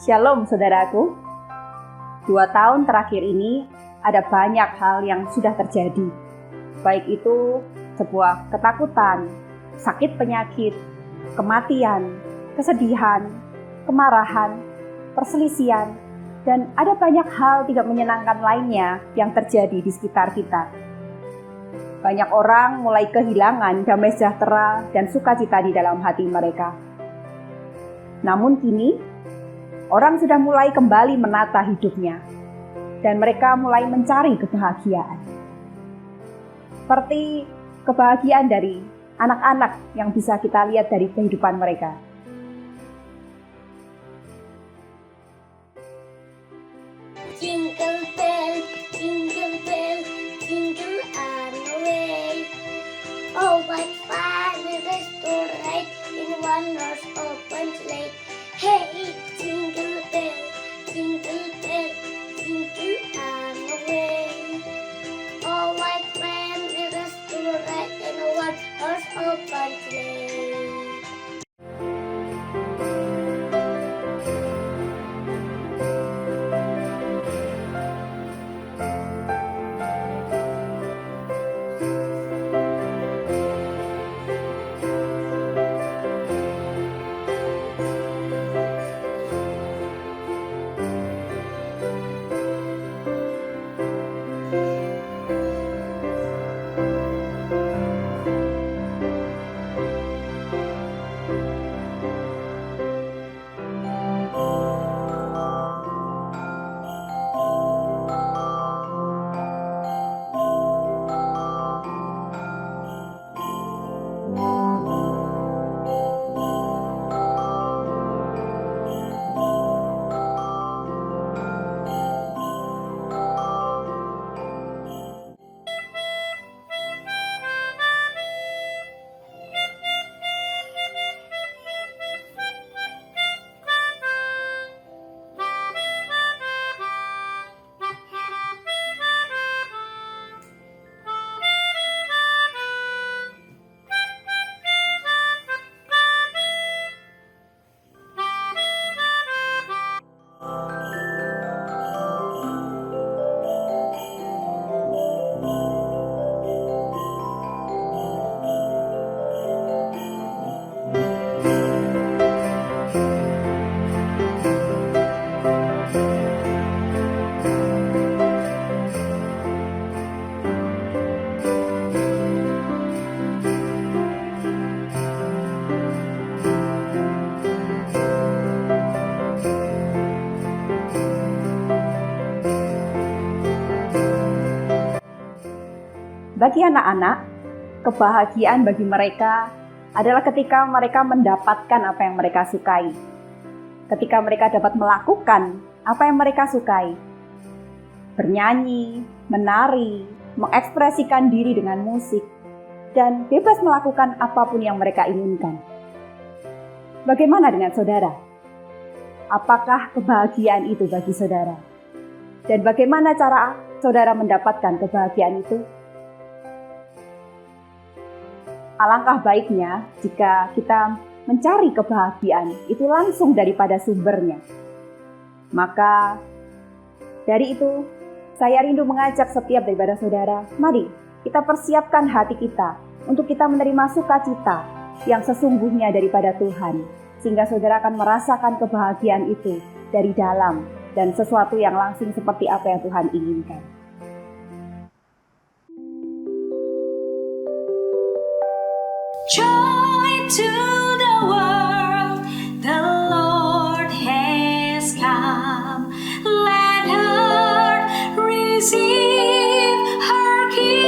Shalom saudaraku. 2 tahun terakhir ini ada banyak hal yang sudah terjadi. Baik itu sebuah ketakutan, sakit penyakit, kematian, kesedihan, kemarahan, perselisihan, dan ada banyak hal tidak menyenangkan lainnya yang terjadi di sekitar kita. Banyak orang mulai kehilangan damai sejahtera dan sukacita di dalam hati mereka. Namun kini, orang sudah mulai kembali menata hidupnya, dan mereka mulai mencari kebahagiaan. Seperti kebahagiaan dari anak-anak yang bisa kita lihat dari kehidupan mereka. Jingle bell, jingle bell, jingle all the way. Oh, what fun it is to ride in one horse open sleigh. Hey, jingle bell, jingle bell, jingle all the way. Oh, what fun it is to ride in one horse open sleigh. Bagi anak-anak, kebahagiaan bagi mereka adalah ketika mereka mendapatkan apa yang mereka sukai. Ketika mereka dapat melakukan apa yang mereka sukai. Bernyanyi, menari, mengekspresikan diri dengan musik, dan bebas melakukan apapun yang mereka inginkan. Bagaimana dengan saudara? Apakah kebahagiaan itu bagi saudara? Dan bagaimana cara saudara mendapatkan kebahagiaan itu? Alangkah baiknya jika kita mencari kebahagiaan itu langsung daripada sumbernya. Maka dari itu, saya rindu mengajak setiap daripada saudara, mari kita persiapkan hati kita untuk kita menerima sukacita yang sesungguhnya daripada Tuhan, sehingga saudara akan merasakan kebahagiaan itu dari dalam dan sesuatu yang langsung seperti apa yang Tuhan inginkan. Joy to the world, the Lord has come. Let her receive her King.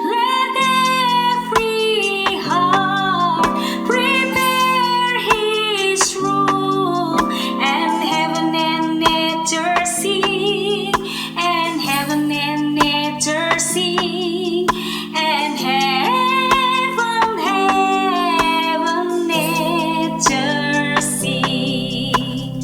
Let every heart prepare his room, and heaven and nature sing, and heaven and nature sing. And heaven, heaven, nature sing.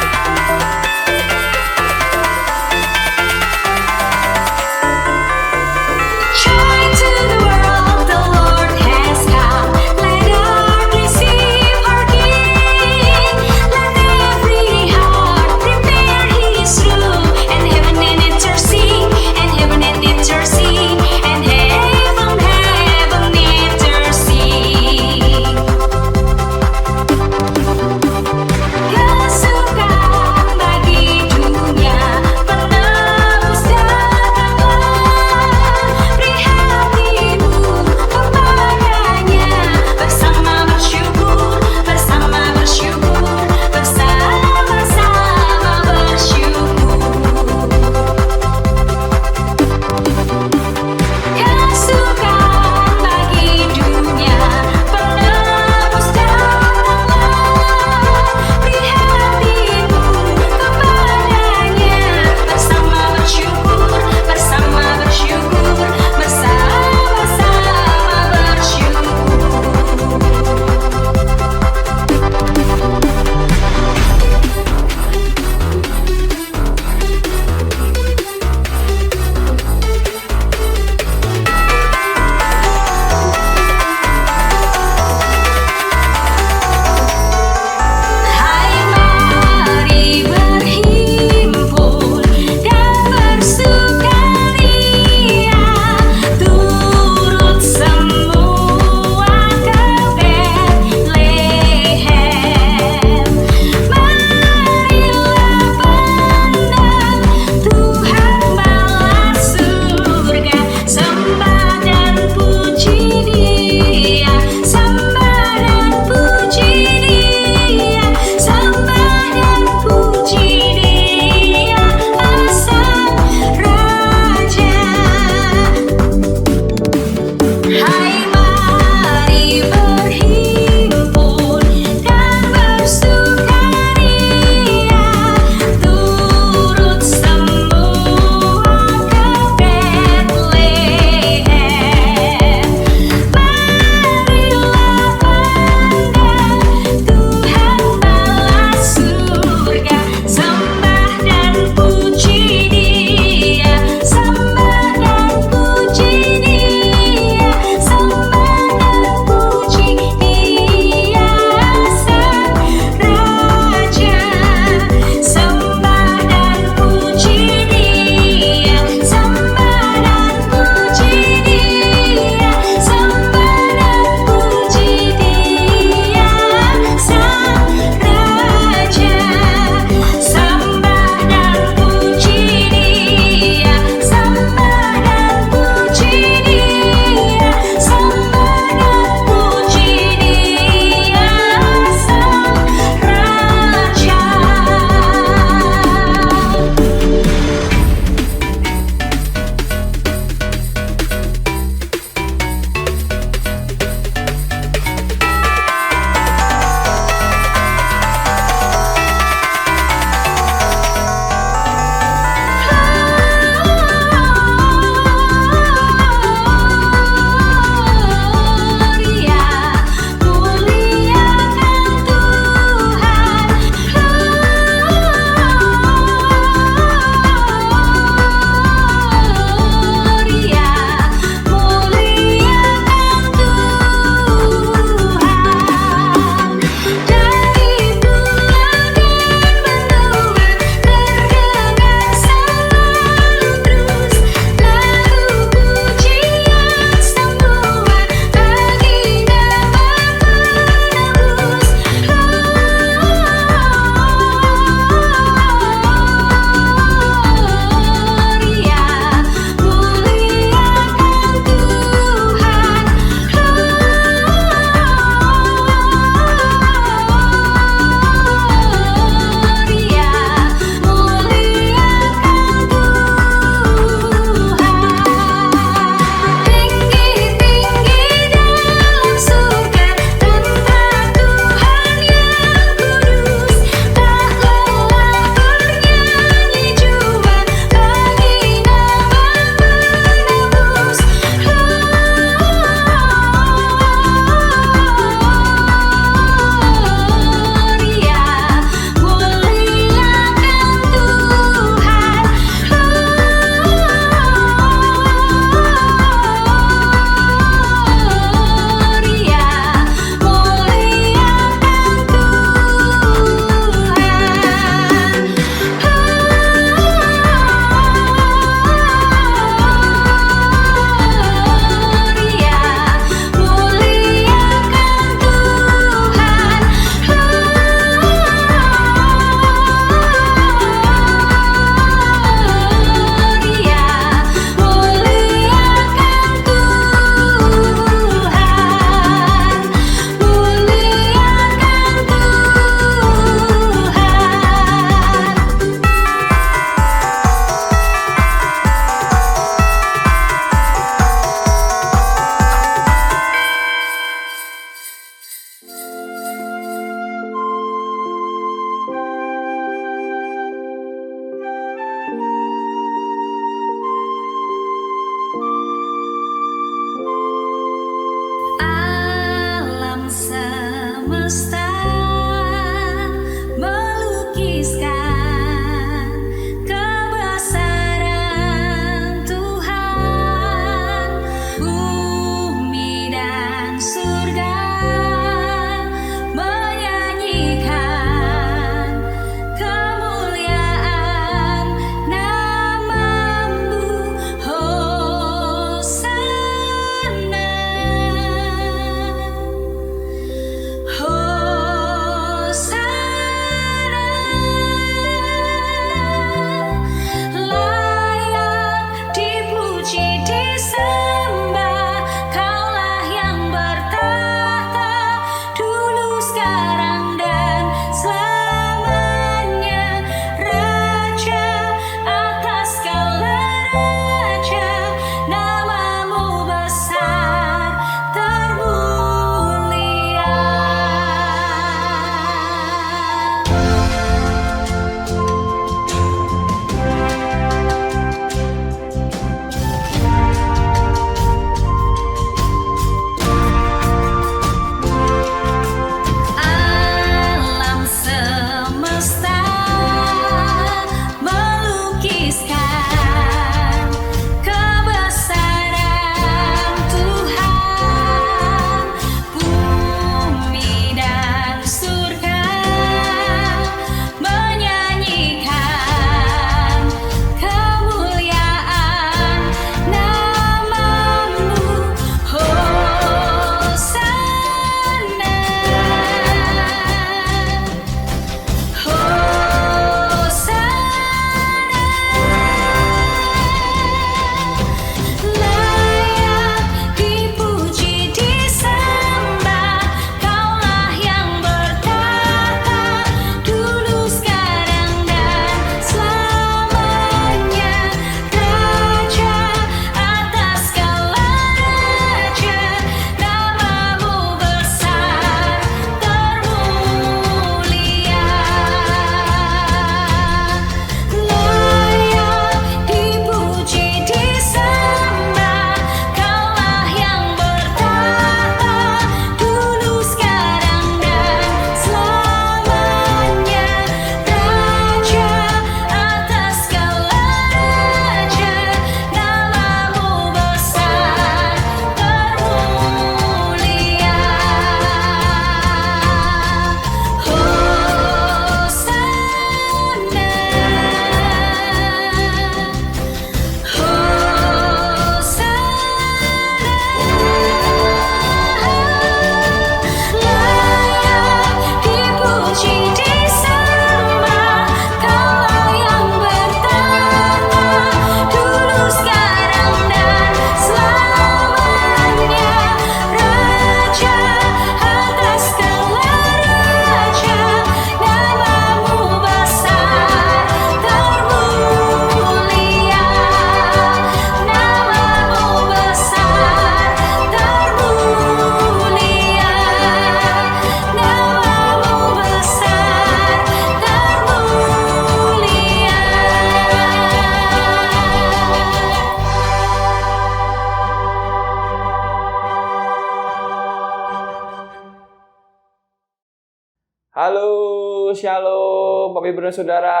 Halo, shalom, Bapak Ibu dan Saudara,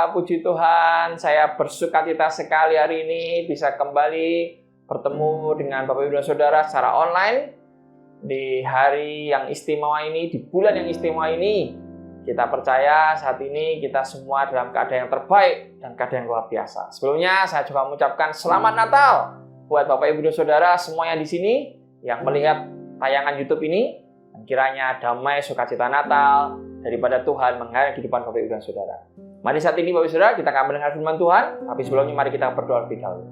puji Tuhan, saya bersukacita sekali hari ini bisa kembali bertemu dengan Bapak Ibu dan Saudara secara online di hari yang istimewa ini, di bulan yang istimewa ini. Kita percaya saat ini kita semua dalam keadaan yang terbaik dan keadaan yang luar biasa. Sebelumnya saya juga mengucapkan selamat Natal buat Bapak Ibu dan Saudara semuanya di sini yang melihat tayangan YouTube ini. Dan kiranya damai sukacita Natal daripada Tuhan mengalir kehidupan Bapak Ibu dan Saudara. Mari saat ini Bapak Ibu Saudara kita akan mendengar firman Tuhan. Tapi sebelumnya mari kita berdoa lebih dahulu.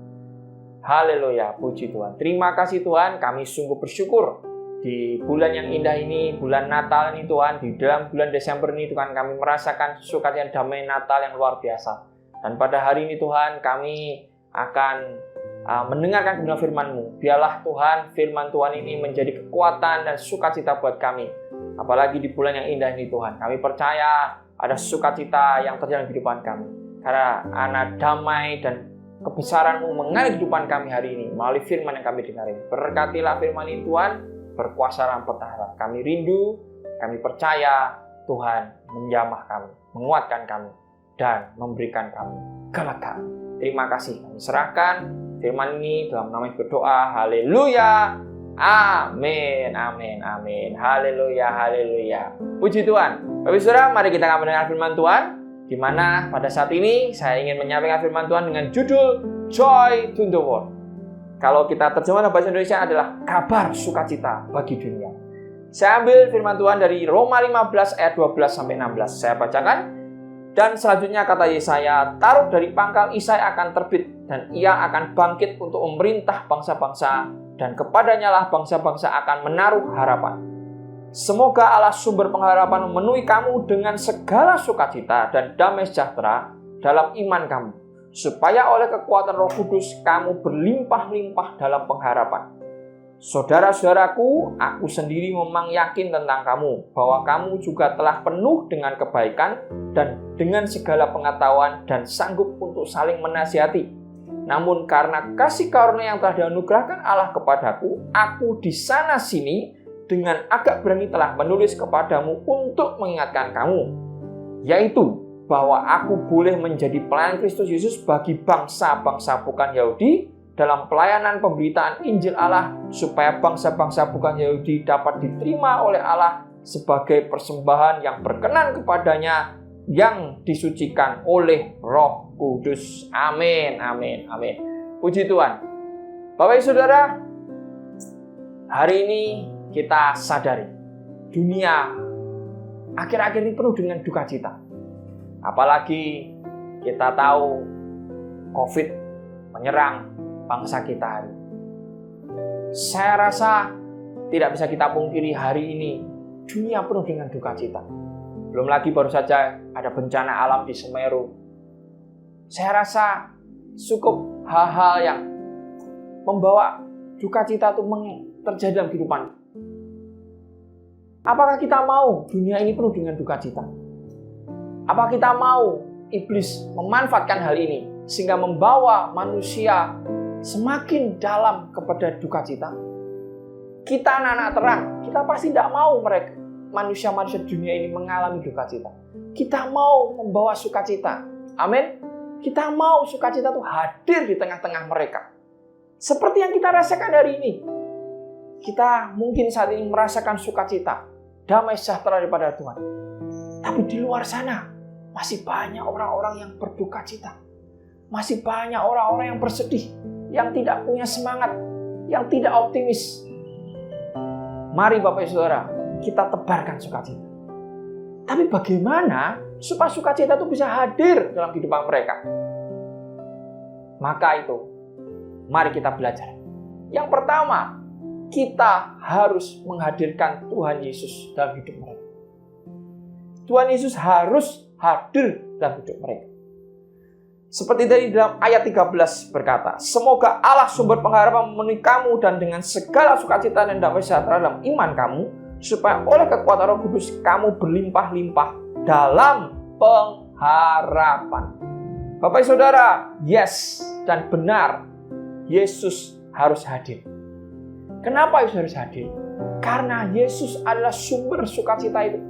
Haleluya, puji Tuhan. Terima kasih Tuhan, kami sungguh bersyukur di bulan yang indah ini, bulan Natal ini Tuhan. Di dalam bulan Desember ini Tuhan kami merasakan sukacita damai Natal yang luar biasa. Dan pada hari ini Tuhan kami akan mendengarkan kebenaran firman-Mu. Biarlah Tuhan, firman Tuhan ini menjadi kekuatan dan sukacita buat kami. Apalagi di bulan yang indah ini Tuhan. Kami percaya ada sukacita yang terjadi di kehidupan kami. Karena anak damai dan kebesaran-Mu mengalir kehidupan kami hari ini melalui firman yang kami dengar ini. Berkatilah firman ini Tuhan, berkuasa dan bertahan. Kami rindu, kami percaya Tuhan menjamah kami, menguatkan kami, dan memberikan kami kelegaan. Terima kasih, kami serahkan firman ini dalam nama berdoa. Haleluya. Amin. Amin. Amin. Haleluya. Haleluya. Puji Tuhan. Bapak Saudara, mari kita akan mendengar firman Tuhan. Di mana pada saat ini saya ingin menyampaikan firman Tuhan dengan judul Joy to the World. Kalau kita terjemahkan bahasa Indonesia adalah kabar sukacita bagi dunia. Saya ambil firman Tuhan dari Roma 15 ayat 12 sampai 16. Saya bacakan. Dan selanjutnya kata Yesaya, taruh dari pangkal Isai akan terbit, dan ia akan bangkit untuk memerintah bangsa-bangsa, dan kepadanya lah bangsa-bangsa akan menaruh harapan. Semoga Allah sumber pengharapan memenuhi kamu dengan segala sukacita dan damai sejahtera dalam iman kamu, supaya oleh kekuatan Roh Kudus kamu berlimpah-limpah dalam pengharapan. Saudara-saudaraku, aku sendiri memang yakin tentang kamu, bahwa kamu juga telah penuh dengan kebaikan dan dengan segala pengetahuan dan sanggup untuk saling menasihati. Namun karena kasih karunia yang telah dianugerahkan Allah kepadaku, aku di sana sini dengan agak berani telah menulis kepadamu untuk mengingatkan kamu, yaitu bahwa aku boleh menjadi pelayan Kristus Yesus bagi bangsa-bangsa bukan Yahudi, dalam pelayanan pemberitaan Injil Allah, supaya bangsa-bangsa bukan Yahudi dapat diterima oleh Allah sebagai persembahan yang berkenan kepadanya, yang disucikan oleh Roh Kudus. Amin, amin, amin. Puji Tuhan. Bapak Ibu Saudara, hari ini kita sadari dunia akhir-akhir ini penuh dengan duka cita. Apalagi kita tahu COVID menyerang bangsa kita hari. Saya rasa tidak bisa kita pungkiri hari ini dunia penuh dengan duka cita. Belum lagi baru saja ada bencana alam di Semeru. Saya rasa cukup hal-hal yang membawa duka cita itu terjadi dalam kehidupan. Apakah kita mau dunia ini penuh dengan duka cita? Apakah kita mau iblis memanfaatkan hal ini sehingga membawa manusia semakin dalam kepada duka cita? Kita anak-anak terang, kita pasti tidak mau mereka manusia-manusia dunia ini mengalami duka cita. Kita mau membawa sukacita. Amin. Kita mau sukacita itu hadir di tengah-tengah mereka. Seperti yang kita rasakan hari ini. Kita mungkin saat ini merasakan sukacita, damai sejahtera daripada Tuhan. Tapi di luar sana masih banyak orang-orang yang berduka cita. Masih banyak orang-orang yang bersedih, yang tidak punya semangat, yang tidak optimis. Mari Bapak Ibu Saudara, kita tebarkan sukacita. Tapi bagaimana supaya sukacita itu bisa hadir dalam kehidupan mereka? Maka itu, mari kita belajar. Yang pertama, kita harus menghadirkan Tuhan Yesus dalam hidup mereka. Tuhan Yesus harus hadir dalam hidup mereka. Seperti dari dalam ayat 13 berkata, semoga Allah sumber pengharapan memenuhi kamu dan dengan segala sukacita dan damai sejahtera dalam iman kamu, supaya oleh kekuatan Roh Kudus kamu berlimpah-limpah dalam pengharapan. Bapak Saudara, yes dan benar, Yesus harus hadir. Kenapa Yesus harus hadir? Karena Yesus adalah sumber sukacita itu.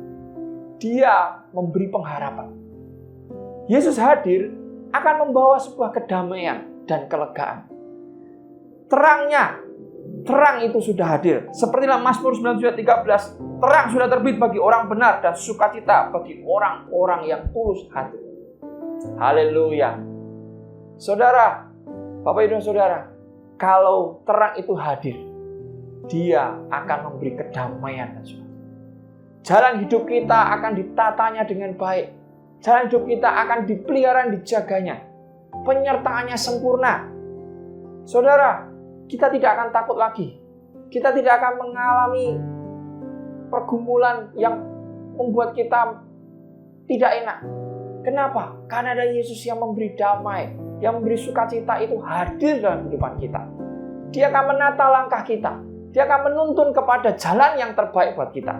Dia memberi pengharapan. Yesus hadir akan membawa sebuah kedamaian dan kelegaan. Terang itu sudah hadir. Sepertilah Mazmur 9:13, terang sudah terbit bagi orang benar dan sukacita bagi orang-orang yang tulus hati. Haleluya. Saudara, Bapak Ibu dan Saudara, kalau terang itu hadir, Dia akan memberi kedamaian dan sukacita. Jalan hidup kita akan ditatanya dengan baik. Jalan hidup kita akan dipelihara, dijaganya. Penyertaannya sempurna. Saudara, kita tidak akan takut lagi. Kita tidak akan mengalami pergumulan yang membuat kita tidak enak. Kenapa? Karena ada Yesus yang memberi damai, yang memberi sukacita itu hadir dalam kehidupan kita. Dia akan menata langkah kita. Dia akan menuntun kepada jalan yang terbaik buat kita.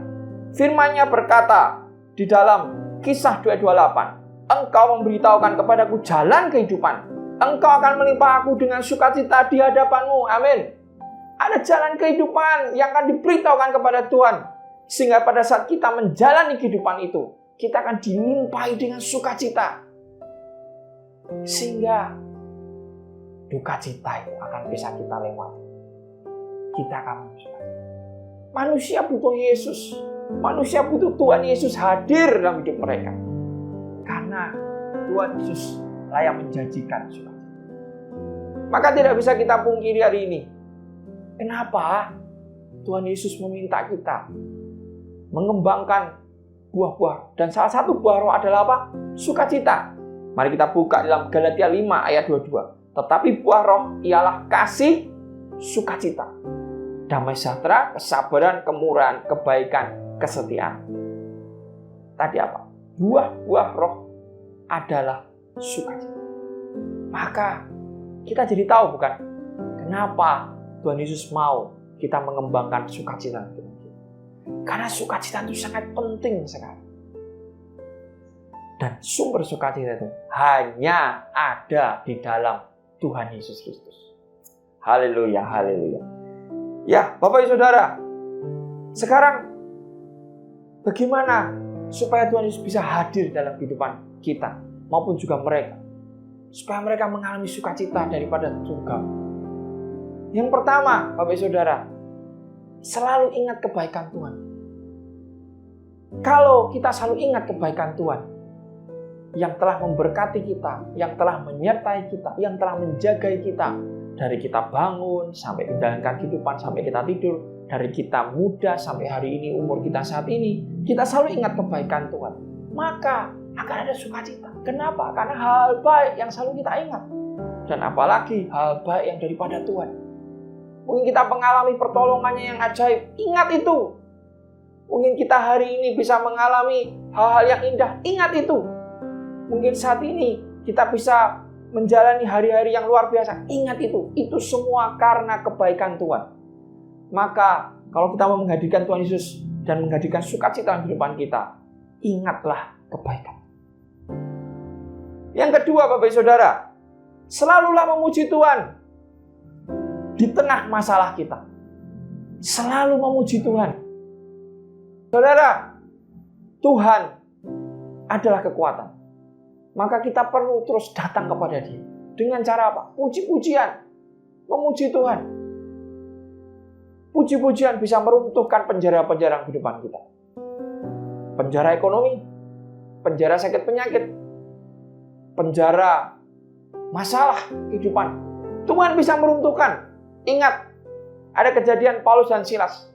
Firman-Nya berkata di dalam Kisah 2:28, Engkau memberitahukan kepadaku jalan kehidupan. Engkau akan melimpah aku dengan sukacita di hadapan-Mu. Amin. Ada jalan kehidupan yang akan diberitahukan kepada Tuhan. Sehingga pada saat kita menjalani kehidupan itu, kita akan dilimpahi dengan sukacita. Sehingga duka cita itu akan bisa kita lewati. Kita akan menyukai. Manusia butuh Yesus. Manusia butuh Tuhan Yesus hadir dalam hidup mereka. Karena Tuhan Yesus layak menjanjikan sukacita. Maka tidak bisa kita pungkiri hari ini. Kenapa Tuhan Yesus meminta kita mengembangkan buah-buah. Dan salah satu buah roh adalah apa? Sukacita. Mari kita buka dalam Galatia 5 ayat 22. Tetapi buah roh ialah kasih, sukacita, damai sejahtera, kesabaran, kemurahan, kebaikan, kesetiaan. Tadi apa? Buah-buah roh adalah sukacita. Maka kita jadi tahu bukan? Kenapa Tuhan Yesus mau kita mengembangkan sukacita itu? Karena sukacita itu sangat penting sekali. Dan sumber sukacita itu hanya ada di dalam Tuhan Yesus Kristus. Haleluya, haleluya. Ya, Bapak Ibu Saudara, sekarang bagaimana supaya Tuhan Yesus bisa hadir dalam kehidupan kita maupun juga mereka, supaya mereka mengalami sukacita daripada surga? Yang pertama, Bapak Ibu Saudara, selalu ingat kebaikan Tuhan. Kalau kita selalu ingat kebaikan Tuhan yang telah memberkati kita, yang telah menyertai kita, yang telah menjaga kita dari kita bangun sampai menjalankan kehidupan, sampai kita tidur, dari kita muda sampai hari ini, umur kita saat ini, kita selalu ingat kebaikan Tuhan, maka akan ada sukacita. Kenapa? Karena hal baik yang selalu kita ingat. Dan apalagi hal baik yang daripada Tuhan. Mungkin kita mengalami pertolongannya yang ajaib, ingat itu. Mungkin kita hari ini bisa mengalami hal-hal yang indah, ingat itu. Mungkin saat ini kita bisa menjalani hari-hari yang luar biasa, ingat itu. Itu semua karena kebaikan Tuhan. Maka kalau kita mau menghadirkan Tuhan Yesus dan menghadirkan sukacita dalam kehidupan kita, ingatlah kebaikan. Yang kedua, Bapak Ibu Saudara, selalulah memuji Tuhan di tengah masalah kita. Selalu memuji Tuhan. Saudara, Tuhan adalah kekuatan. Maka kita perlu terus datang kepada Dia. Dengan cara apa? Puji-pujian. Memuji Tuhan. Puji-pujian bisa meruntuhkan penjara-penjara kehidupan kita. Penjara ekonomi, penjara sakit penyakit, penjara masalah kehidupan. Tuhan bisa meruntuhkan. Ingat, ada kejadian Paulus dan Silas.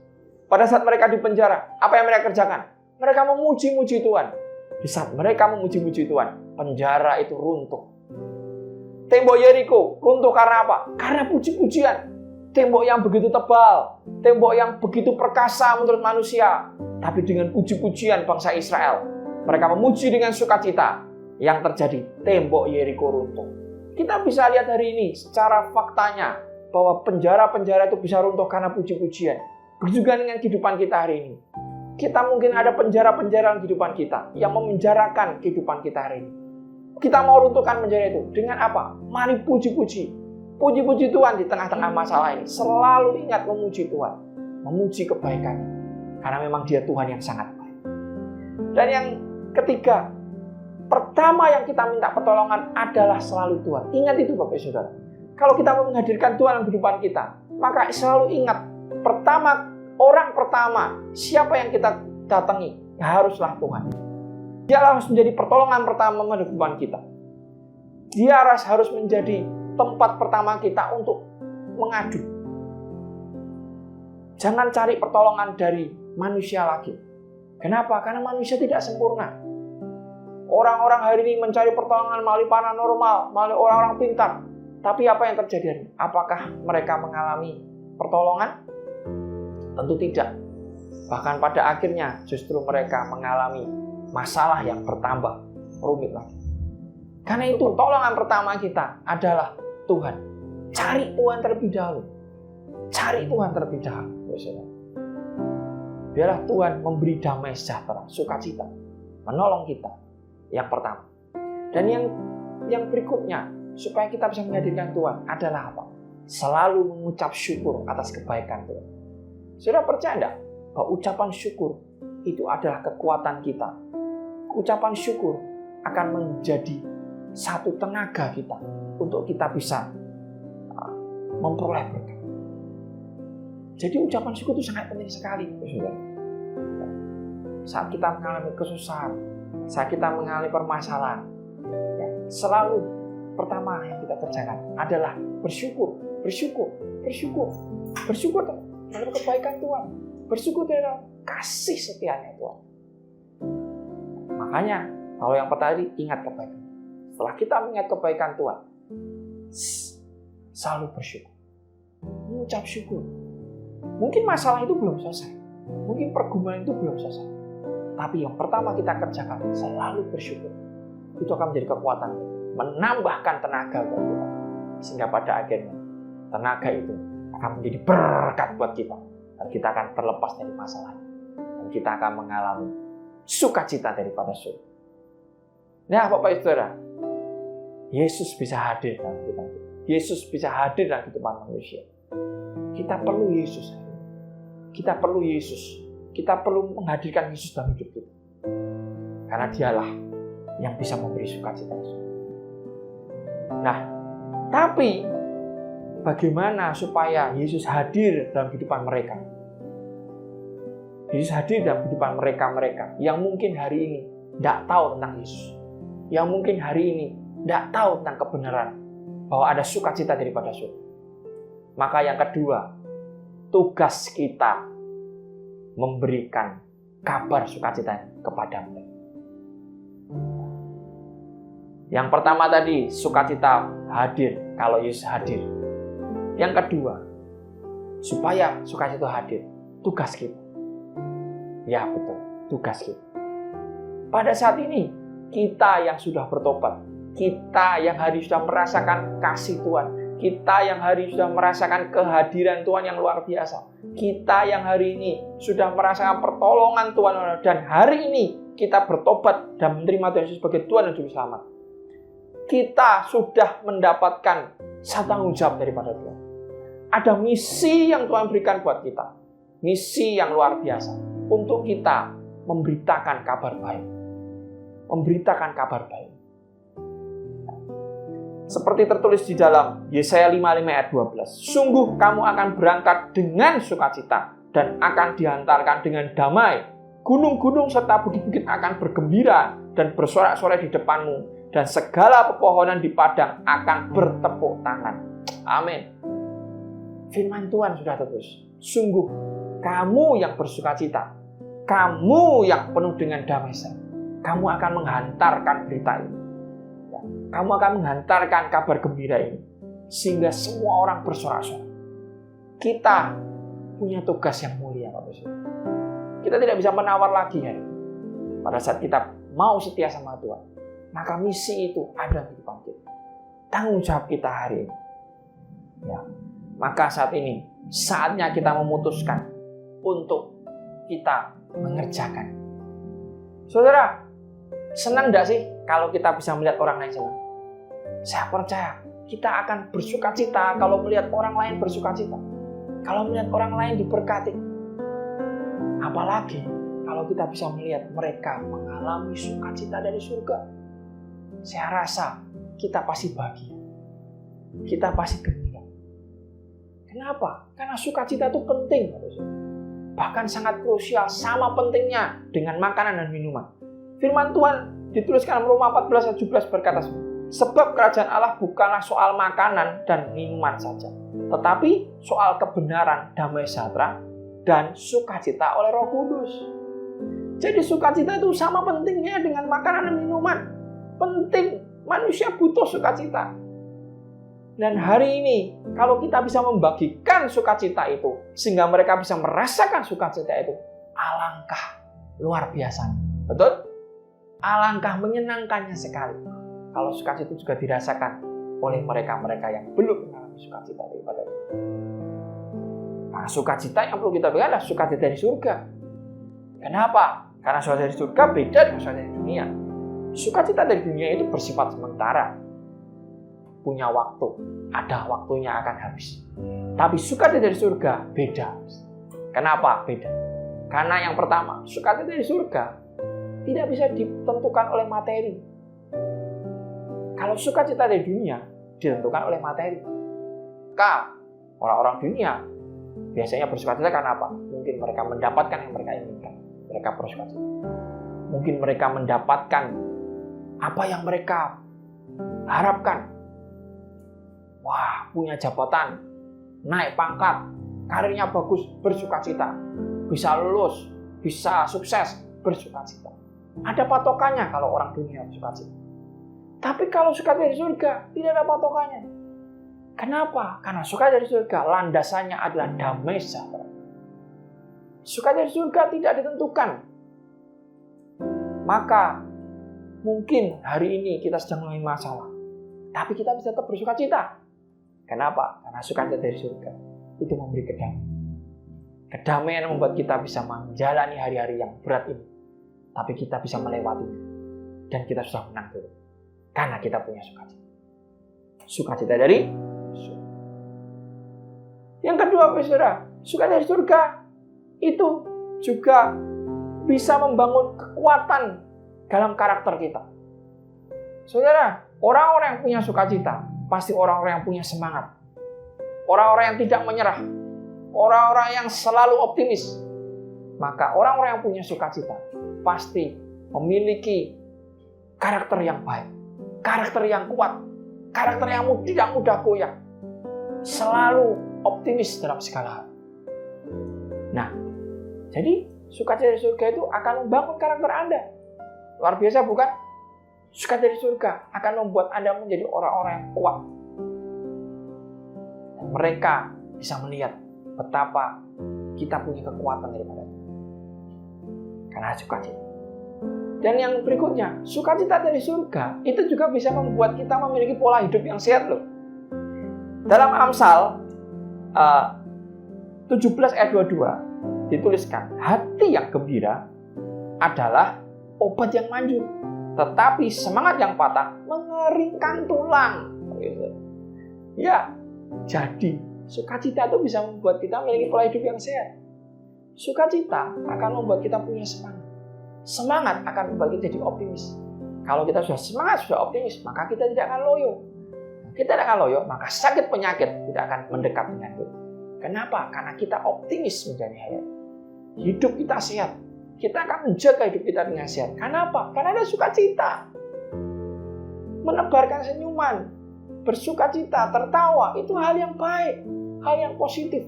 Pada saat mereka di penjara, apa yang mereka kerjakan? Mereka memuji-muji Tuhan. Di saat mereka memuji-muji Tuhan, penjara itu runtuh. Tembok Yeriko runtuh karena apa? Karena puji-pujian. Tembok yang begitu tebal, tembok yang begitu perkasa menurut manusia. Tapi dengan puji-pujian bangsa Israel, mereka memuji dengan sukacita. Yang terjadi, tembok Yeriko runtuh. Kita bisa lihat hari ini secara faktanya bahwa penjara-penjara itu bisa runtuh karena puji-pujian. Begitu juga dengan kehidupan kita hari ini. Kita mungkin ada penjara-penjara dalam kehidupan kita yang memenjarakan kehidupan kita hari ini. Kita mau runtuhkan penjara itu dengan apa? Mari puji-puji. Puji-puji Tuhan di tengah-tengah masalah ini. Selalu ingat memuji Tuhan. Memuji kebaikannya. Karena memang Dia Tuhan yang sangat baik. Dan yang ketiga, pertama yang kita minta pertolongan adalah selalu Tuhan. Ingat itu Bapak Ibu Saudara. Kalau kita mau menghadirkan Tuhan dalam kehidupan kita, maka selalu ingat, orang pertama, siapa yang kita datangi? Haruslah Tuhan. Dia harus menjadi pertolongan pertama dalam kehidupan kita. Dia harus menjadi tempat pertama kita untuk mengadu. Jangan cari pertolongan dari manusia lagi. Kenapa? Karena manusia tidak sempurna. Orang-orang hari ini mencari pertolongan melalui paranormal, melalui orang-orang pintar. Tapi apa yang terjadi hari ini? Apakah mereka mengalami pertolongan? Tentu tidak. Bahkan pada akhirnya justru mereka mengalami masalah yang bertambah rumit lagi. Karena itu pertolongan pertama kita adalah Tuhan. Cari Tuhan terlebih dahulu. Cari Tuhan terlebih dahulu. Biarlah Tuhan memberi damai sejahtera, sukacita, menolong kita. Yang pertama. Dan yang berikutnya, supaya kita bisa menghadirkan Tuhan adalah apa? Selalu mengucap syukur atas kebaikan Tuhan. Saudara percaya enggak bahwa ucapan syukur itu adalah kekuatan kita? Ucapan syukur akan menjadi satu tenaga kita untuk kita bisa memperoleh berkat. Jadi ucapan syukur itu sangat penting sekali, saudara. Saat kita mengalami kesusahan, saat kita mengalami permasalahan, selalu pertama yang kita kerjakan adalah bersyukur terhadap kebaikan Tuhan, bersyukur terhadap kasih setianya Tuhan. Makanya kalau yang pertama ingat kebaikan. Setelah kita mengingat kebaikan Tuhan, selalu bersyukur, mengucap syukur. Mungkin masalah itu belum selesai, mungkin pergumulan itu belum selesai, tapi yang pertama kita kerjakan selalu bersyukur. Itu akan menjadi kekuatan, menambahkan tenaga buat kita, sehingga pada akhirnya tenaga itu akan menjadi berkat buat kita, dan kita akan terlepas dari masalah, dan kita akan mengalami sukacita daripada surga. Nah, Bapak Ibu Saudara, Yesus bisa hadir dalam kehidupan kita. Yesus bisa hadir dalam kehidupan manusia. Kita perlu Yesus. Kita perlu Yesus. Kita perlu menghadirkan Yesus dalam hidup kita. Karena dialah yang bisa memberi sukacita. Nah, tapi bagaimana supaya Yesus hadir dalam kehidupan mereka? Yesus hadir dalam kehidupan mereka yang mungkin hari ini tidak tahu tentang Yesus. Yang mungkin hari ini tidak tahu tentang kebenaran bahwa ada sukacita daripada surga. Maka yang kedua, tugas kita memberikan kabar sukacita kepada mereka. Yang pertama tadi, sukacita hadir kalau Yesus hadir. Yang kedua, supaya sukacita hadir, tugas kita. Ya betul, tugas kita. Pada saat ini, kita yang sudah bertobat, kita yang hari ini sudah merasakan kasih Tuhan, kita yang hari ini sudah merasakan kehadiran Tuhan yang luar biasa, kita yang hari ini sudah merasakan pertolongan Tuhan, dan hari ini kita bertobat dan menerima Tuhan Yesus sebagai Tuhan dan Juru Selamat. Kita sudah mendapatkan satu tanggung jawab daripada Tuhan. Ada misi yang Tuhan berikan buat kita, misi yang luar biasa untuk kita memberitakan kabar baik. Memberitakan kabar baik. Seperti tertulis di dalam Yesaya 55 ayat 12. Sungguh kamu akan berangkat dengan sukacita dan akan dihantarkan dengan damai. Gunung-gunung serta bukit-bukit akan bergembira dan bersorak-sorai di depanmu. Dan segala pepohonan di padang akan bertepuk tangan. Amin. Firman Tuhan sudah tertulis. Sungguh kamu yang bersukacita, kamu yang penuh dengan damai sejahtera, kamu akan menghantarkan berita ini. Kamu akan menghantarkan kabar gembira ini. Sehingga semua orang bersorak-sorai. Kita punya tugas yang mulia, Bapak Ibu. Kita tidak bisa menawar lagi ya. Pada saat kita mau setia sama Tuhan, maka misi itu ada di depan kita. Tanggung jawab kita hari ini. Ya. Maka saat ini, saatnya kita memutuskan untuk kita mengerjakan. Saudara, senang enggak sih kalau kita bisa melihat orang lain senang? Saya percaya kita akan bersukacita kalau melihat orang lain bersukacita. Kalau melihat orang lain diberkati. Apalagi kalau kita bisa melihat mereka mengalami sukacita dari surga, saya rasa kita pasti bahagia. Kita pasti gembira. Kenapa? Karena sukacita itu penting. Bahkan sangat krusial, sama pentingnya dengan makanan dan minuman. Firman Tuhan dituliskan Roma 14:17 berkata, sebab kerajaan Allah bukanlah soal makanan dan minuman saja, tetapi soal kebenaran, damai sejahtera, dan sukacita oleh Roh Kudus. Jadi sukacita itu sama pentingnya dengan makanan dan minuman. Penting, manusia butuh sukacita. Dan hari ini, kalau kita bisa membagikan sukacita itu, sehingga mereka bisa merasakan sukacita itu, alangkah luar biasa. Betul? Alangkah menyenangkannya sekali. Kalau sukacita itu juga dirasakan oleh mereka-mereka yang belum mengalami sukacita daripada itu. Nah, sukacita yang perlu kita berikan adalah sukacita dari surga. Kenapa? Karena sukacita dari surga beda dengan sukacita dari dunia. Sukacita dari dunia itu bersifat sementara. Punya waktu, ada waktunya akan habis. Tapi sukacita dari surga beda. Kenapa beda? Karena yang pertama, sukacita dari surga tidak bisa ditentukan oleh materi. Kalau sukacita dari dunia ditentukan oleh materi. Orang-orang dunia biasanya bersukacita karena apa? Mungkin mereka mendapatkan yang mereka inginkan. Mereka bersukacita. Mungkin mereka mendapatkan apa yang mereka harapkan. Wah, punya jabatan, naik pangkat, karirnya bagus, bersukacita. Bisa lulus, bisa sukses, bersukacita. Ada patokannya kalau orang dunia bersukacita. Tapi kalau sukacita dari surga, tidak ada patokannya. Kenapa? Karena sukacita dari surga, landasannya adalah damai sejahtera. Sukacita dari surga tidak ditentukan. Maka, mungkin hari ini kita sedang mengalami masalah. Tapi kita bisa tetap bersukacita. Kenapa? Karena sukacita dari surga itu memberi kedamaian. Kedamaian membuat kita bisa menjalani hari-hari yang berat ini. Tapi kita bisa melewatinya. Dan kita sudah menang dulu. Karena kita punya sukacita. Sukacita dari surga. Yang kedua, saudara, sukacita dari surga itu juga bisa membangun kekuatan dalam karakter kita. Saudara, orang-orang yang punya sukacita pasti orang-orang yang punya semangat. Orang-orang yang tidak menyerah. Orang-orang yang selalu optimis. Maka orang-orang yang punya sukacita pasti memiliki karakter yang baik. Karakter yang kuat. Karakter yang tidak mudah goyah. Selalu optimis dalam segala hal. Nah, jadi sukacita dari surga itu akan membangun karakter Anda. Luar biasa bukan? Sukacita dari surga akan membuat Anda menjadi orang-orang yang kuat. Dan mereka bisa melihat betapa kita punya kekuatan daripada itu. Karena sukacita. Dan yang berikutnya, sukacita dari surga itu juga bisa membuat kita memiliki pola hidup yang sehat loh. Dalam Amsal 17 ayat 22 dituliskan, hati yang gembira adalah obat yang manjur. Tetapi semangat yang patah mengeringkan tulang. Ya, jadi sukacita itu bisa membuat kita memiliki pola hidup yang sehat. Sukacita akan membuat kita punya semangat. Semangat akan membuat kita jadi optimis. Kalau kita sudah semangat, sudah optimis, maka kita tidak akan loyo. Kita tidak akan loyo, maka sakit penyakit tidak akan mendekat dengan kita. Kenapa? Karena kita optimis menjalani hayat. Hidup kita sehat. Kita akan menjaga hidup kita dengan sehat. Kenapa? Karena ada sukacita. Menebarkan senyuman, bersukacita, tertawa, itu hal yang baik, hal yang positif.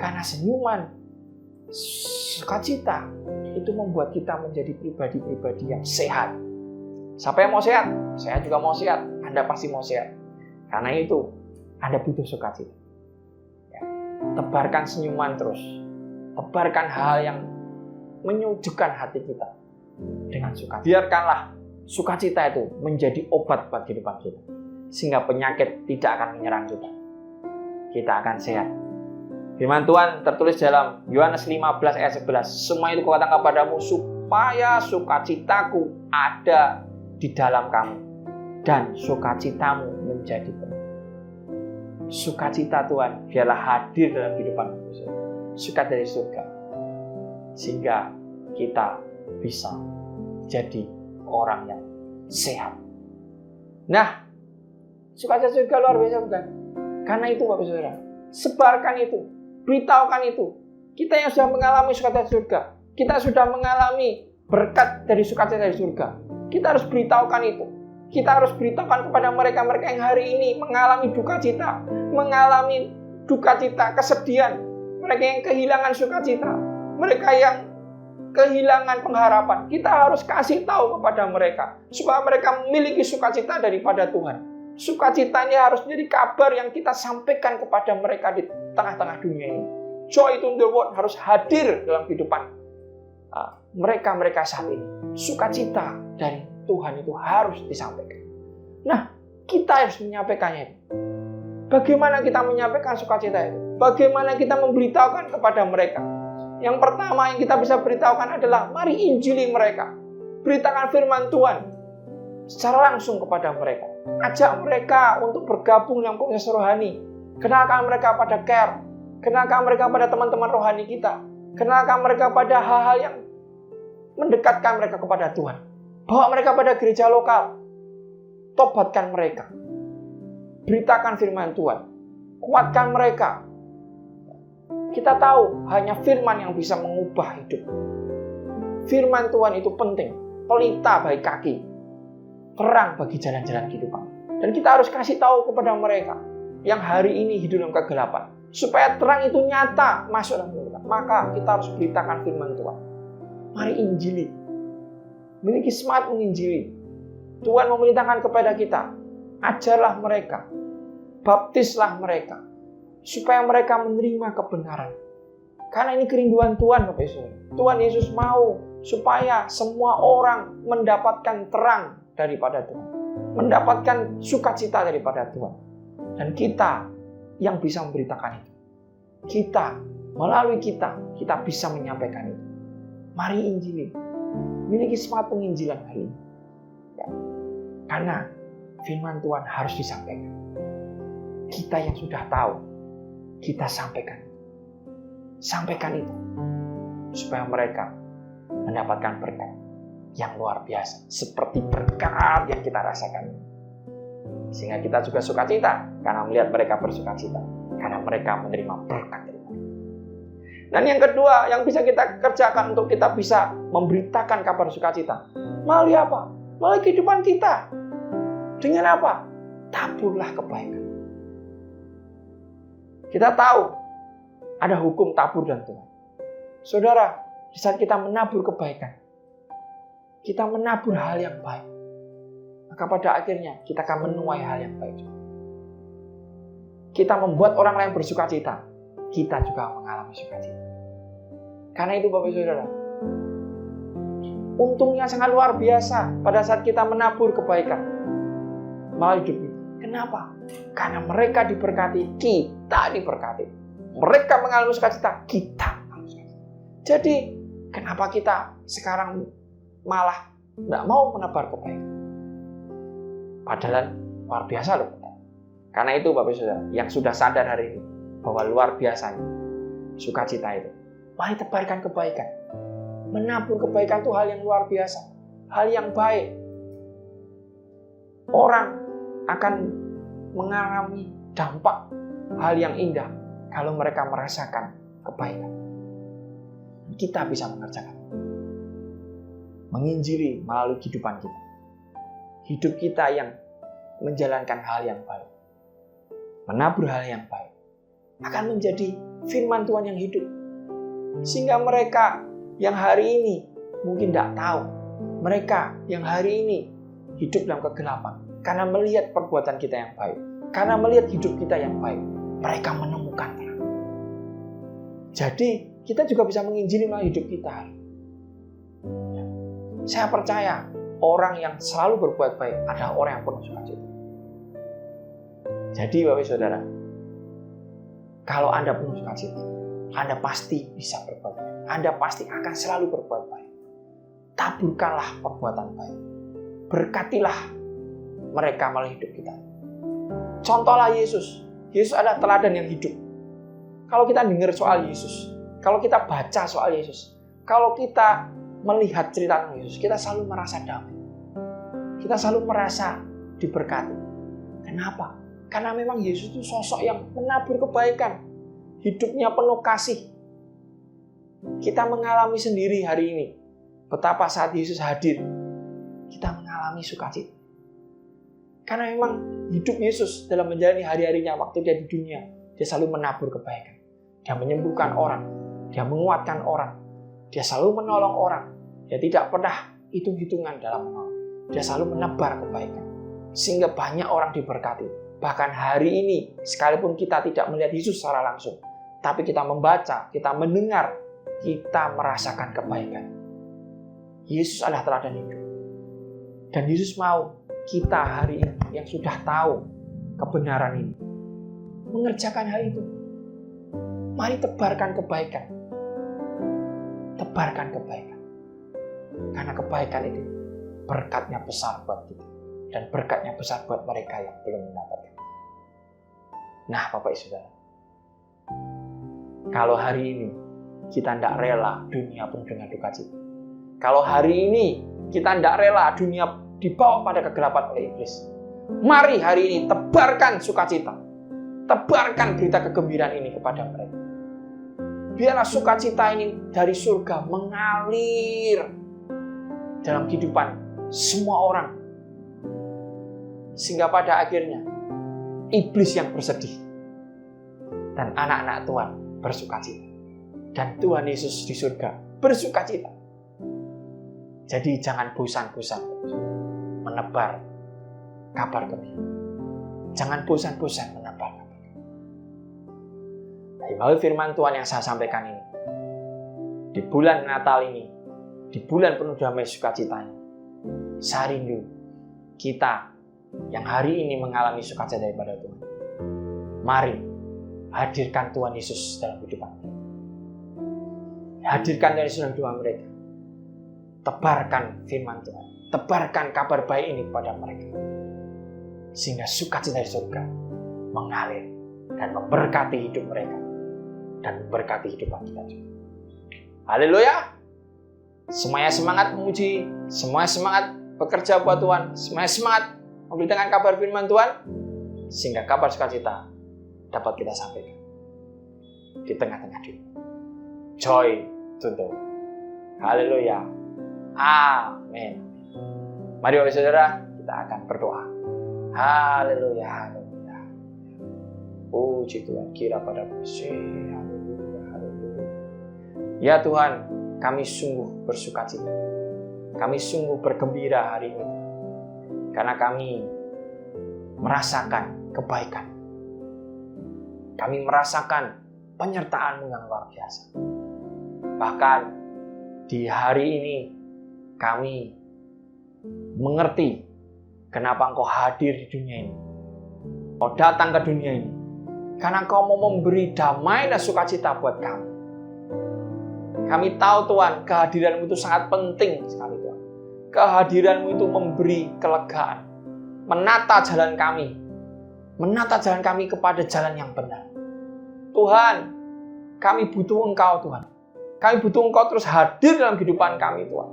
Karena senyuman, sukacita, itu membuat kita menjadi pribadi-pribadi yang sehat. Siapa yang mau sehat? Saya juga mau sehat. Anda pasti mau sehat. Karena itu, Anda butuh sukacita. Ya. Tebarkan senyuman terus. Tebarkan hal yang menyejukkan hati kita dengan sukacita. Biarkanlah sukacita itu menjadi obat buat kehidupan kita. Sehingga penyakit tidak akan menyerang kita. Kita akan sehat. Firman Tuhan tertulis dalam Yohanes 15 ayat 11. Semua itu kukatakan kepadamu supaya sukacitaku ada di dalam kamu. Dan sukacitamu menjadi penuh. Sukacita Tuhan biarlah hadir dalam kehidupan kita. Sukacita dari surga. sehingga kita bisa jadi orang yang sehat. Nah, sukacita surga luar biasa bukan? Karena itu Bapak Saudara, sebarkan itu, beritahukan itu. Kita yang sudah mengalami sukacita surga, kita sudah mengalami berkat dari sukacita dari surga, kita harus beritahukan itu. Kita harus beritahukan kepada mereka-mereka yang hari ini mengalami duka cita, kesedihan, mereka yang kehilangan sukacita, mereka yang kehilangan pengharapan. Kita harus kasih tahu kepada mereka supaya mereka memiliki sukacita daripada Tuhan. Sukacitanya harus menjadi kabar yang kita sampaikan kepada mereka di tengah-tengah dunia ini. Joy in the world harus hadir dalam kehidupan mereka-mereka saat ini. Sukacita dari Tuhan itu harus disampaikan. Nah, kita harus menyampaikannya itu. Bagaimana kita menyampaikan sukacita itu? Bagaimana kita memberitahukan kepada mereka? Yang pertama yang kita bisa beritahukan adalah mari injili mereka. Beritakan firman Tuhan secara langsung kepada mereka. Ajak mereka untuk bergabung dalam komunitas rohani. Kenalkan mereka pada care. Kenalkan mereka pada teman-teman rohani kita. Kenalkan mereka pada hal-hal yang mendekatkan mereka kepada Tuhan. Bawa mereka pada gereja lokal. Tobatkan mereka. Beritakan firman Tuhan. Kuatkan mereka. Kita tahu hanya firman yang bisa mengubah hidup. Firman Tuhan itu penting. Pelita bagi kaki. Terang bagi jalan-jalan kehidupan. Dan kita harus kasih tahu kepada mereka yang hari ini hidup dalam kegelapan. Supaya terang itu nyata masuk dalam kehidupan. Maka kita harus beritakan firman Tuhan. Mari injili. Miliki semangat menginjili. Tuhan memerintahkan kepada kita. Ajarlah mereka. Baptislah mereka. Supaya mereka menerima kebenaran. Karena ini kerinduan Tuhan, Bapak Ibu. Tuhan Yesus mau supaya semua orang mendapatkan terang daripada Tuhan. Mendapatkan sukacita daripada Tuhan. Dan kita yang bisa memberitakan itu. Melalui kita bisa menyampaikan itu. Mari injili. Miliki semangat penginjilan hari ini. Ya. Karena firman Tuhan harus disampaikan. Kita yang sudah tahu, kita sampaikan. Sampaikan itu. Supaya mereka mendapatkan berkat yang luar biasa. Seperti berkat yang kita rasakan. Sehingga kita juga sukacita. Karena melihat mereka bersukacita. Karena mereka menerima berkat dari Tuhan. Dan yang kedua yang bisa kita kerjakan untuk kita bisa memberitakan kabar sukacita. Melalui apa? Melalui kehidupan kita. Dengan apa? Taburlah kebaikan. Kita tahu ada hukum tabur dan tuai. Saudara, di saat kita menabur kebaikan, kita menabur hal yang baik, maka pada akhirnya kita akan menuai hal yang baik. Kita membuat orang lain bersukacita, kita juga mengalami sukacita. Karena itu Bapak Saudara, untungnya sangat luar biasa pada saat kita menabur kebaikan melalui hidup kita. Kenapa? Karena mereka diberkati, kita diberkati. Mereka mengalami sukacita, kita mengalami sukacita. Jadi, kenapa kita sekarang malah tidak mau menebar kebaikan? Padahal luar biasa loh. Karena itu Bapak Saudara, yang sudah sadar hari ini bahwa luar biasanya sukacita itu. Mari tebarkan kebaikan. Menabur kebaikan itu hal yang luar biasa. Hal yang baik. Orang akan mengalami dampak hal yang indah kalau mereka merasakan kebaikan. Kita bisa mengerjakan. Menginjili melalui kehidupan kita. Hidup kita yang menjalankan hal yang baik. Menabur hal yang baik. Akan menjadi firman Tuhan yang hidup. Sehingga mereka yang hari ini mungkin tidak tahu. Mereka yang hari ini hidup dalam kegelapan. Karena melihat perbuatan kita yang baik. Karena melihat hidup kita yang baik. Mereka menemukan terang. Jadi kita juga bisa menginjili melalui hidup kita. Saya percaya orang yang selalu berbuat baik adalah orang yang penuh sukacita. Jadi Bapak Saudara, kalau Anda penuh sukacita, Anda pasti bisa berbuat baik. Anda pasti akan selalu berbuat baik. Taburkanlah perbuatan baik. Berkatilah mereka melalui hidup kita. Contohlah Yesus. Yesus adalah teladan yang hidup. Kalau kita dengar soal Yesus, kalau kita baca soal Yesus, Kalau kita melihat cerita tentang Yesus, kita selalu merasa damai. Kita selalu merasa diberkati. Kenapa? Karena memang Yesus itu sosok yang menabur kebaikan. Hidupnya penuh kasih. Kita mengalami sendiri hari ini betapa saat Yesus hadir, kita mengalami sukacita. Karena memang hidup Yesus dalam menjalani hari-harinya waktu dia di dunia, dia selalu menabur kebaikan. Dia menyembuhkan orang, dia menguatkan orang, dia selalu menolong orang. Dia tidak pernah hitung-hitungan dalam menolong. Dia selalu menebar kebaikan. Sehingga banyak orang diberkati. Bahkan hari ini, sekalipun kita tidak melihat Yesus secara langsung, tapi kita membaca, kita mendengar, kita merasakan kebaikan. Yesus adalah teladan hidup. Dan Yesus mau kita hari ini yang sudah tahu kebenaran ini mengerjakan hal itu. Mari tebarkan kebaikan. Tebarkan kebaikan. Karena kebaikan itu berkatnya besar buat kita. Dan berkatnya besar buat mereka yang belum mendapatkan. Nah, Bapak Ibu Saudara, kalau hari ini kita tidak rela dunia penuh dengan duka cita. Kalau hari ini kita tidak rela dunia dibawa pada kegelapan oleh iblis. Mari hari ini tebarkan sukacita. Tebarkan berita kegembiraan ini kepada mereka. Biarlah sukacita ini dari surga mengalir dalam kehidupan semua orang. Sehingga pada akhirnya iblis yang bersedih dan anak-anak Tuhan bersukacita. Dan Tuhan Yesus di surga bersukacita. Jadi jangan bosan-bosan menebar kabar gembira. Jangan bosan-bosan menebar kabar gembira. Melalui firman Tuhan yang saya sampaikan ini, di bulan Natal ini, di bulan penuh damai sukacita ini, saya rindu kita yang hari ini mengalami sukacita daripada Tuhan. Mari hadirkan Tuhan Yesus dalam kehidupan mereka. Hadirkan Tuhan Yesus dalam kehidupan mereka. Tebarkan firman Tuhan. Tebarkan kabar baik ini kepada mereka. Sehingga sukacita dari surga mengalir dan memberkati hidup mereka. Dan memberkati hidup kita juga. Haleluya. Semuanya semangat memuji. Semuanya semangat bekerja buat Tuhan. Semuanya semangat memberitakan kabar firman Tuhan. Sehingga kabar sukacita dapat kita sampaikan di tengah-tengah dunia. Joy to the world. Haleluya. Amin. Mari Bapak Saudara, kita akan berdoa. Haleluya, haleluya. Puji Tuhan, kira pada Yesus. Haleluya, haleluya. Ya Tuhan, kami sungguh bersukacita. Kami sungguh bergembira hari ini. Karena kami merasakan kebaikan. Kami merasakan penyertaan-Mu yang luar biasa. Bahkan di hari ini kami mengerti kenapa Engkau hadir di dunia ini. Engkau datang ke dunia ini karena Engkau mau memberi damai dan sukacita buat kami. Kami tahu Tuhan, kehadiran-Mu itu sangat penting sekali Tuhan. Kehadiran-Mu itu memberi kelegaan, menata jalan kami kepada jalan yang benar. Tuhan, kami butuh Engkau Tuhan. Kami butuh Engkau terus hadir dalam kehidupan kami Tuhan.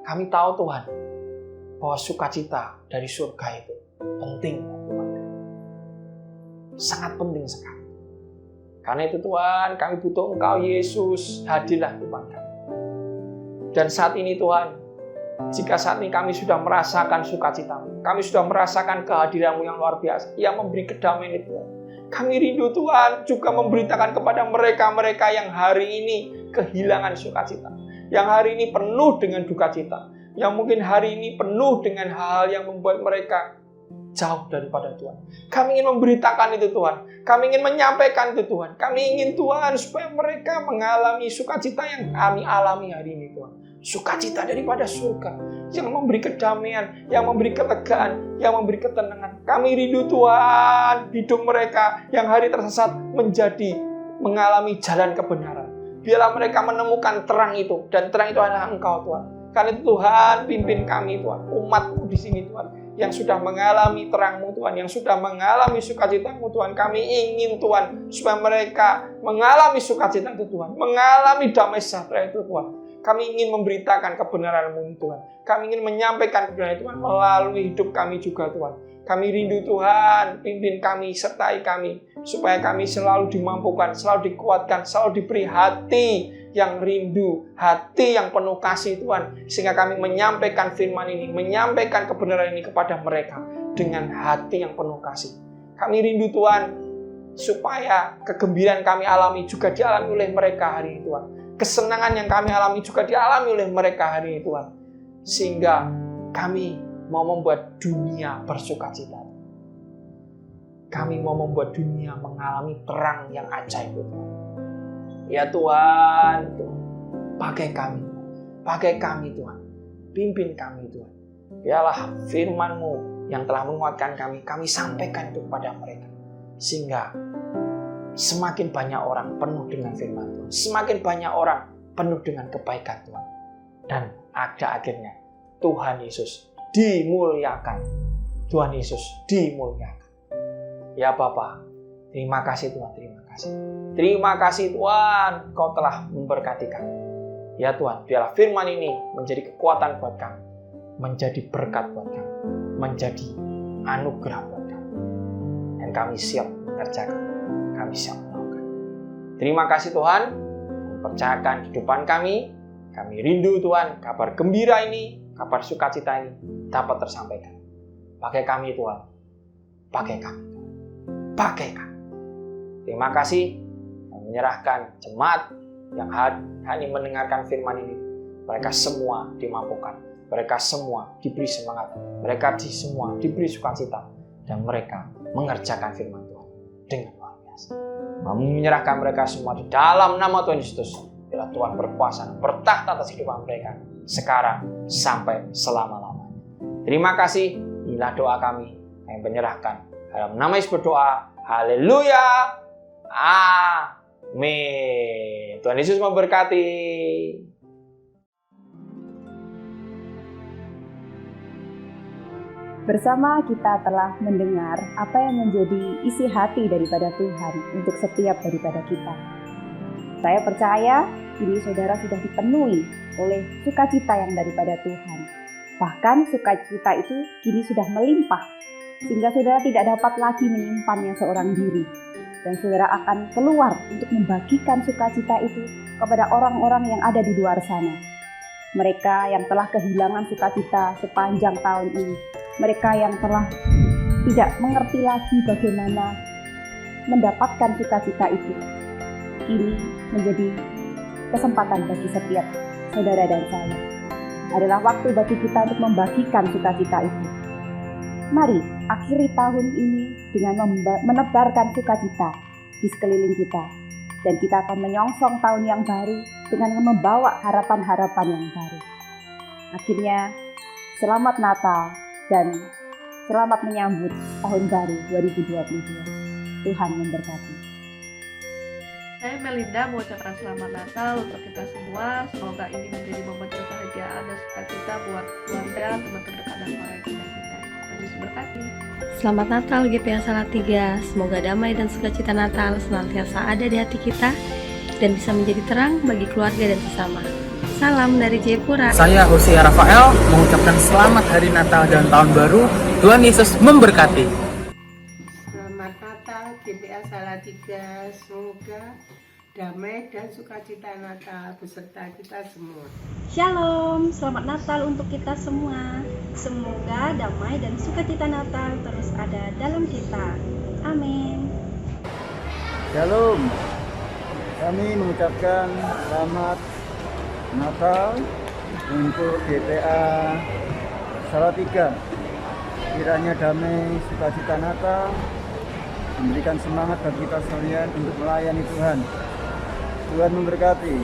Kami tahu Tuhan, bahwa sukacita dari surga itu penting Tuhan. Sangat penting sekali. Karena itu Tuhan, kami butuh Engkau Yesus, hadirlah Tuhan kami. Dan saat ini Tuhan, jika saat ini kami sudah merasakan sukacita-Mu, kami sudah merasakan kehadiran-Mu yang luar biasa, yang memberi kedamaian itu Tuhan. Kami rindu Tuhan juga memberitakan kepada mereka-mereka yang hari ini kehilangan sukacita. Yang hari ini penuh dengan duka cita. Yang mungkin hari ini penuh dengan hal-hal yang membuat mereka jauh daripada Tuhan. Kami ingin memberitakan itu Tuhan. Kami ingin menyampaikan itu Tuhan. Kami ingin Tuhan supaya mereka mengalami sukacita yang kami alami hari ini Tuhan. Sukacita daripada surga. Yang memberi kedamaian, yang memberi kelegaan, yang memberi ketenangan. Kami rindu Tuhan, hidup mereka yang hari tersesat mengalami jalan kebenaran. Biarlah mereka menemukan terang itu, dan terang itu adalah Engkau Tuhan. Karena itu Tuhan, pimpin kami Tuhan, umat-Mu di sini Tuhan. yang sudah mengalami terang-Mu Tuhan, yang sudah mengalami sukacita-Mu Tuhan. Kami ingin Tuhan, supaya mereka mengalami sukacita itu Tuhan, mengalami damai sejahtera itu Tuhan. Kami ingin memberitakan kebenaran-Mu Tuhan. Kami ingin menyampaikan kebenaran Tuhan melalui hidup kami juga Tuhan. Kami rindu Tuhan, pimpin kami, sertai kami, supaya kami selalu dimampukan, selalu dikuatkan, selalu diberi hati yang rindu, hati yang penuh kasih Tuhan, sehingga kami menyampaikan firman ini, menyampaikan kebenaran ini kepada mereka dengan hati yang penuh kasih. Kami rindu Tuhan, supaya kegembiraan kami alami juga dialami oleh mereka hari ini Tuhan. Kesenangan yang kami alami juga dialami oleh mereka hari ini Tuhan. Sehingga kami mau membuat dunia bersukacita. Kami mau membuat dunia mengalami terang yang ajaib Tuhan. Ya Tuhan, pakai kami Tuhan, pimpin kami Tuhan. Biarlah firman-Mu yang telah menguatkan kami sampaikan itu kepada mereka. Sehingga semakin banyak orang penuh dengan firman Tuhan, semakin banyak orang penuh dengan kebaikan Tuhan. Dan akhirnya Tuhan Yesus dimuliakan. Tuhan Yesus dimuliakan. Ya Bapa, terima kasih Tuhan, terima kasih. Terima kasih Tuhan, Kau telah memberkati kami. Ya Tuhan, biarlah firman ini menjadi kekuatan buat kami, menjadi berkat buat kami, menjadi anugerah buat kami. Dan kami siap mengerjakan, kami siap melakukan. Terima kasih Tuhan, percayakan kehidupan kami. Kami rindu Tuhan, kabar gembira ini, kabar sukacita ini dapat tersampaikan. Pakai kami Tuhan, pakai kami Tuhan, pakai kami. Terima kasih, kami menyerahkan jemaat yang hanya mendengarkan firman ini. Mereka semua dimampukan, mereka semua diberi semangat, mereka semua diberi sukacita, dan mereka mengerjakan firman Tuhan dengan luar biasa. Kami menyerahkan mereka semua di dalam nama Tuhan Yesus. Bila Tuhan berkuasa, bertakhta atas kehidupan mereka sekarang sampai selama-lamanya. Terima kasih. Inilah doa kami yang menyerahkan dalam nama Yesus berdoa. Haleluya. Amin. Tuhan Yesus memberkati. Bersama kita telah mendengar apa yang menjadi isi hati daripada Tuhan untuk setiap daripada kita. Saya percaya kini saudara sudah dipenuhi oleh sukacita yang daripada Tuhan. Bahkan sukacita itu kini sudah melimpah, sehingga saudara tidak dapat lagi menyimpannya seorang diri. Dan saudara akan keluar untuk membagikan sukacita itu kepada orang-orang yang ada di luar sana. Mereka yang telah kehilangan sukacita sepanjang tahun ini. Mereka yang telah tidak mengerti lagi bagaimana mendapatkan sukacita itu. Ini menjadi kesempatan bagi setiap saudara dan saya. Adalah waktu bagi kita untuk membagikan sukacita itu. Mari akhiri tahun ini dengan menebarkan sukacita di sekeliling kita. Dan kita akan menyongsong tahun yang baru dengan membawa harapan-harapan yang baru. Akhirnya, selamat Natal dan selamat menyambut tahun baru 2022. Tuhan memberkati. Saya Melinda mengucapkan selamat Natal untuk kita semua. Semoga ini menjadi momen kebahagiaan dan sukacita buat keluarga, teman terdekat dan orang kita. Tuhan Yesus berkati. Selamat Natal GPA Salatiga. Semoga damai dan sukacita Natal senantiasa ada di hati kita dan bisa menjadi terang bagi keluarga dan sesama. Salam dari Jayapura. Saya Hosea Rafael mengucapkan selamat hari Natal dan tahun baru. Tuhan Yesus memberkati. Selamat Natal GPA Salatiga, semoga damai dan sukacita Natal beserta kita semua. Shalom, selamat Natal untuk kita semua. Semoga damai dan sukacita Natal terus ada dalam kita. Amin. Shalom, kami mengucapkan selamat Natal untuk GPA Salatiga. Kiranya damai sukacita Natal memberikan semangat bagi kita sekalian untuk melayani Tuhan. Tuhan memberkati.